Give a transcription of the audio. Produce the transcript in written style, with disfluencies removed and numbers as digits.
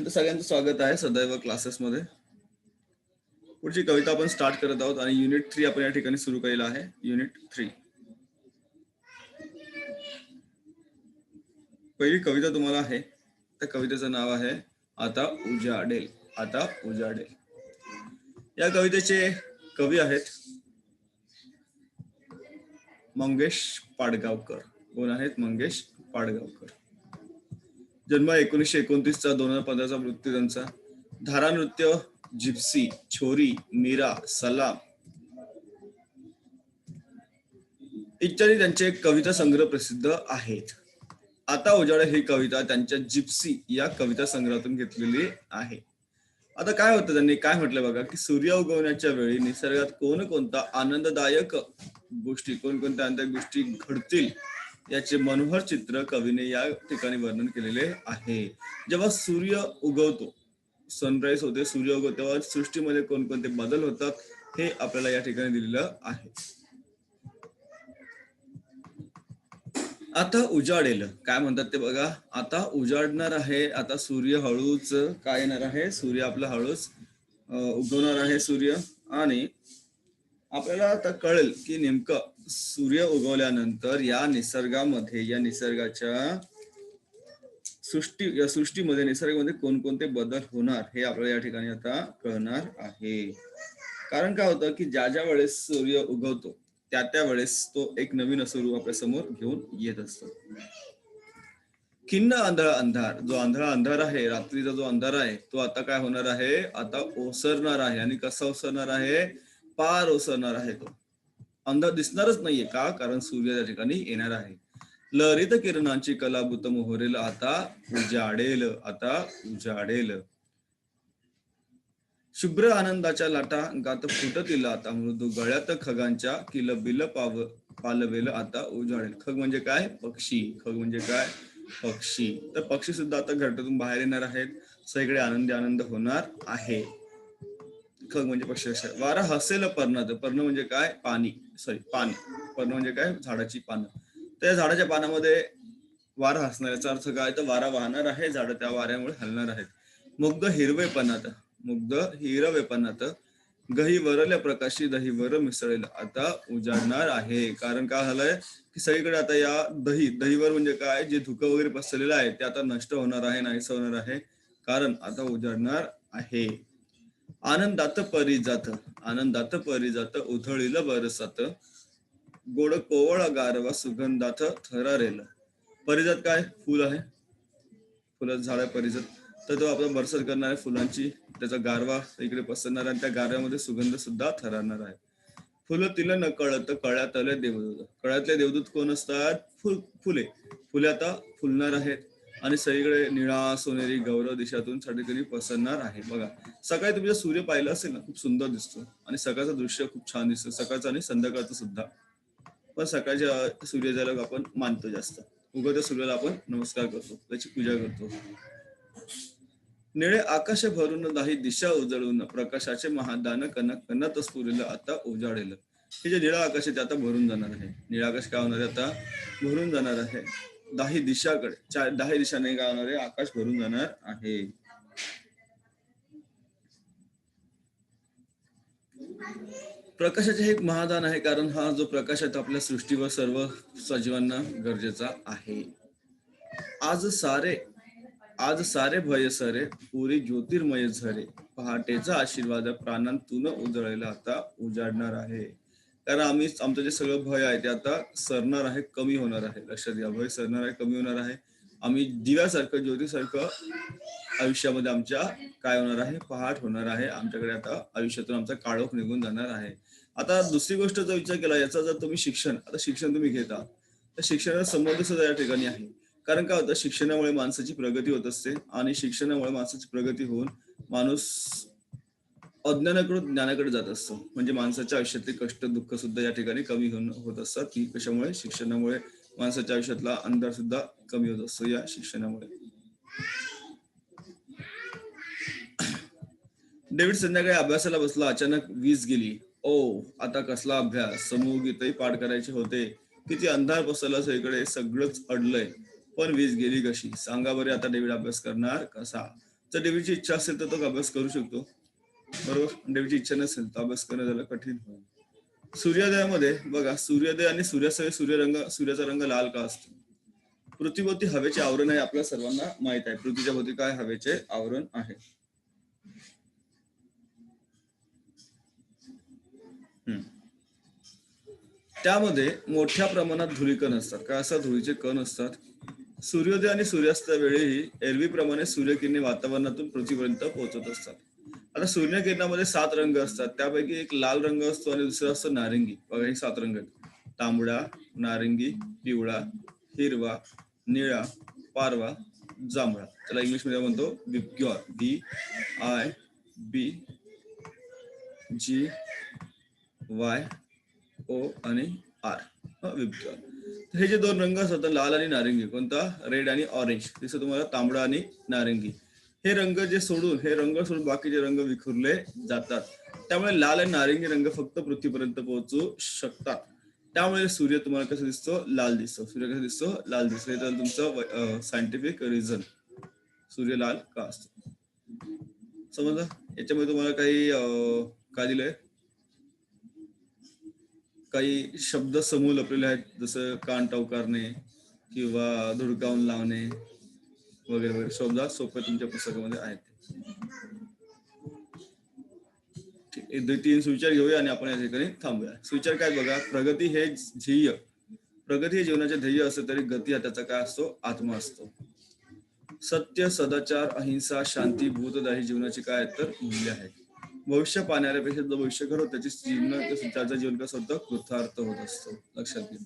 तर सगळ्यांचं स्वागत आहे सदैव क्लासेसमध्ये. पुढची कविता आपण स्टार्ट करत आहोत आणि युनिट 3 आपण या ठिकाणी सुरू केलेला आहे. युनिट 3 पहिली कविता तुम्हाला आहे. त्या कवितेचं नाव आहे आता उजाडेल. आता उजाडेल. या कवितेचे कवी आहेत मंगेश पाडगावकर. कोण आहेत? मंगेश पाडगावकर. जन्म 1929चा, 2015चा मृत्यू त्यांचा. धारा नृत्य, जिप्सी, छोरी, मीरा, सलाम इत्यादी त्यांचे कविता संग्रह प्रसिद्ध आहेत. आता उजाडेल ही कविता त्यांच्या जिप्सी या कविता संग्रहातून घेतलेली आहे. आता काय होतं, त्यांनी काय म्हटलं बघा की सूर्य उगवण्याच्या वेळी निसर्गात कोणकोणता आनंददायक गोष्टी, कोणकोणत्या आनंददायक गोष्टी घडतील याचे मनोहर चित्र कवीने या ठिकाणी वर्णन केलेले आहे. जेव्हा सूर्य उगवतो, सनराईज होते, सूर्य उगवतो, तेव्हा सृष्टीमध्ये कोणकोणते बदल होतात हे आपल्याला या ठिकाणी दिलेलं आहे. आता उजाडेल काय म्हणतात ते बघा. आता उजाडणार आहे. आता सूर्य हळूच काय येणार आहे, सूर्य आपला हळूच उगवणार आहे सूर्य. आणि आपल्याला आता कळेल की नेमकं सूर्य उगवल्यानंतर या निसर्गामध्ये, या निसर्गाच्या सृष्टीमध्ये, निसर्गामध्ये कोणकोणते बदल होणार हे आपल्याला या ठिकाणी आता कळणार आहे. कारण काय होतं की ज्या ज्या वेळेस सूर्य उगवतो त्या वेळेस तो एक नवीन स्वरूप आपल्या समोर घेऊन येत असतो. खिन्न आंधळा अंधार, जो आंधळा अंधार आहे, रात्रीचा जो अंधार आहे, तो आता काय होणार आहे, आता ओसरणार आहे. आणि कसा ओसरणार आहे, पार ओसरणार आहे. तो अंधार दिसणारच नाहीये. का? कारण सूर्य त्या ठिकाणी येणार आहे. लहरीत किरणांची कलाभूत मोहरेल आता उजाडेल. आता उजाडेल. शुभ्र आनंदाच्या लाटा गात फुटतील आता मृदू गळ्यात खगांच्या किलबिल पालवेल आता उजाडेल. खग म्हणजे काय? पक्षी. खग म्हणजे काय? पक्षी. तर पक्षी सुद्धा आता घरट्यातून बाहेर येणार आहेत. सगळीकडे आनंदी आनंद होणार आहे. खग म्हणजे पक्षी. वारा हसेल पर्णात. पर्ण म्हणजे काय? पाणी. पाणी. पर्ण म्हणजे काय? झाडाची पानं. त्या झाडाच्या पानामध्ये वारा हसणार. याचा अर्थ काय? तर वारा वाहणार आहे, झाड त्या वाऱ्यामुळे हलणार आहेत. मुग्ध हिरवेपणात, मुग्ध हिरवेपणात गही वरल्या प्रकाशी दहीवर मिसळेल आता उजाडणार आहे. कारण काय झालंय की सगळीकडे आता या दहीवर म्हणजे काय, जे धुकं वगैरे पसरलेलं आहे ते आता नष्ट होणार आहे, नाहीसं होणार आहे. कारण आता उजाडणार आहे. आनंदात परिजात, आनंदात परिजात उधळील बरसात गोड कोवळ गारवा सुगंधात थरारेल. परिजात काय? फुल आहे, फुलाचं झाड आहे परिजात. तर तो आपला बरसात करणार आहे फुलांची, त्याचा गारवा इकडे पसरणार आहे आणि त्या गारव्यामध्ये सुगंध सुद्धा थरारणार आहे. फुलतील न कळत कळ्यातले देवदूत. कळ्यातले देवदूत कोण असतात? फुले. फुले आता फुलणार आहेत आणि सगळीकडे निळा सोनेरी गौरव दिशातून सगळीकडे पसरणार आहे. बघा, सकाळी तुम्ही जर सूर्य पाहिला असेल ना, खूप सुंदर दिसतो आणि सकाळचं दृश्य खूप छान दिसतं, सकाळचं आणि संध्याकाळचं सुद्धा. पण सकाळच्या सूर्योदयाला आपण मानतो जास्त. उगवत्या सूर्याला आपण नमस्कार करतो, त्याची पूजा करतो. निळे आकाश भरून दाही दिशा उजळून प्रकाशाचे महादान कनक कनत स्फुरलं आता उजाडेल. हे जे निळं आकाश आहे ते आता भरून जाणार आहे. निळं आकाश काय होणार आहे? आता भरून जाणार आहे. दाही दिशाकडे, दाही दिशाने काय होणार आहे? आकाश भरून जाणार आहे. प्रकाशाचे हे एक महादान आहे, कारण हा जो प्रकाश आहे आपल्या सृष्टीवर सर्व सजीवांना गरजेचा आहे. आज सारे भय सरे पुरी ज्योतिर्मय झरे पहाटेचा आशीर्वाद प्राणांतून उजळलेला आता उजाडणार आहे. कारण आमचं जे सगळं भय आहे ते आता सरणार आहे, कमी होणार आहे. लक्षात घ्या, भय सरणार आहे, कमी होणार आहे. आम्ही दिव्यासारखं, ज्योतीसारखं आयुष्यामध्ये आमच्या काय होणार आहे? पहाट होणार आहे. आमच्याकडे आता आयुष्यातून आमचा काळोख निघून जाणार आहे. आता दुसरी गोष्ट जर विचार केला याचा, जर तुम्ही शिक्षण तुम्ही घेता तर शिक्षणाचा संबंध सुद्धा या ठिकाणी आहे. कारण काय होतं, शिक्षणामुळे माणसाची प्रगती होत असते आणि शिक्षणामुळे माणसाची प्रगती होऊन माणूस अज्ञानाकडून ज्ञानाकडे जात असतो. म्हणजे माणसाच्या आयुष्यातले कष्ट दुःख सुद्धा या ठिकाणी कमी होत असतात. की कशामुळे? शिक्षणामुळे माणसाच्या आयुष्यातला अंधार सुद्धा कमी होत असतो या शिक्षणामुळे. डेव्हिड संध्याकाळी अभ्यासाला बसला, अचानक वीज गेली. ओ, आता कसला अभ्यास? समूह गीतही पाठ करायचे होते. किती अंधार पसरला सगळीकडे, सगळंच अडलंय. पण वीज गेली कशी? सांगा बरे, आता डेव्हिड अभ्यास करणार कसा? जर डेव्हिडची इच्छा असेल तर तो अभ्यास करू शकतो, बरोबर. डेव्हिडची इच्छा नसेल तर अभ्यास करणं त्याला कठीण होईल. सूर्योदयामध्ये बघा, सूर्योदय आणि सूर्यास्त सूर्याचा रंग लाल का असतो? पृथ्वीभोवती हवेचे आवरण आहे, आपल्या सर्वांना माहित आहे. पृथ्वीच्या भोवती काय हवेचे आवरण आहे. हम्म. त्यामध्ये मोठ्या प्रमाणात धुळीकण असतात. काय असतात? धुळीचे कण असतात. सूर्योदय आणि सूर्यास्त वेळेही एरवीप्रमाणे सूर्यकिरणे वातावरणातून पृथ्वीपर्यंत पोहोचत असतात. आता सूर्यकिरणामध्ये 7 रंग असतात. त्यापैकी एक लाल रंग असतो आणि दुसरा असतो नारिंगी. बघा, हे 7 रंग आहेत: तांबडा, नारिंगी, पिवळा, हिरवा, निळा, पारवा, जांभळा. त्याला इंग्लिश मध्ये म्हणतो विबग्यॉर. VIBGYO आणि आर, विबग्यॉर. हे जे 2 रंग असतात, लाल आणि नारिंगी, कोणता? रेड आणि ऑरेंज. दिसतं तुम्हाला, तांबडा आणि नारिंगी. हे रंग सोडून बाकीचे रंग विखुरले जातात. त्यामुळे लाल आणि नारिंगी रंग फक्त पृथ्वीपर्यंत पोहोचू शकतात. त्यामुळे सूर्य तुम्हाला कसं दिसतो? लाल दिसतो. सूर्य कसं दिसतो? लाल दिसतो. हे तर तुमचं सायंटिफिक रिझन, सूर्य लाल का असतो. समजलं? याच्यामध्ये तुम्हाला काही काय दिलंय? काही शब्द समूह लपलेले आहेत, जसं कान टवकारणे किंवा धुडकावून लावणे वगैरे वगैरे. शब्द सोपे तुमच्या पुस्तकामध्ये आहेत. ठीक, 3 सुविचार घेऊया आणि आपण या ठिकाणी थांबूया. सुविचार काय बघा, प्रगती हे ध्येय, प्रगती हे जीवनाचे ध्येय असते, तरी गती हा त्याचा काय असतो? आत्मा असतो. सत्य, सदाचार, अहिंसा, शांती, भूतदाही जीवनाची काय तर मूल्य आहेत. भविष्य पाहणाऱ्यापेक्षा जो भविष्य घडवतो त्याचं जीवन कसं होतं? कृतार्थ होत असतो. लक्षात घ्या.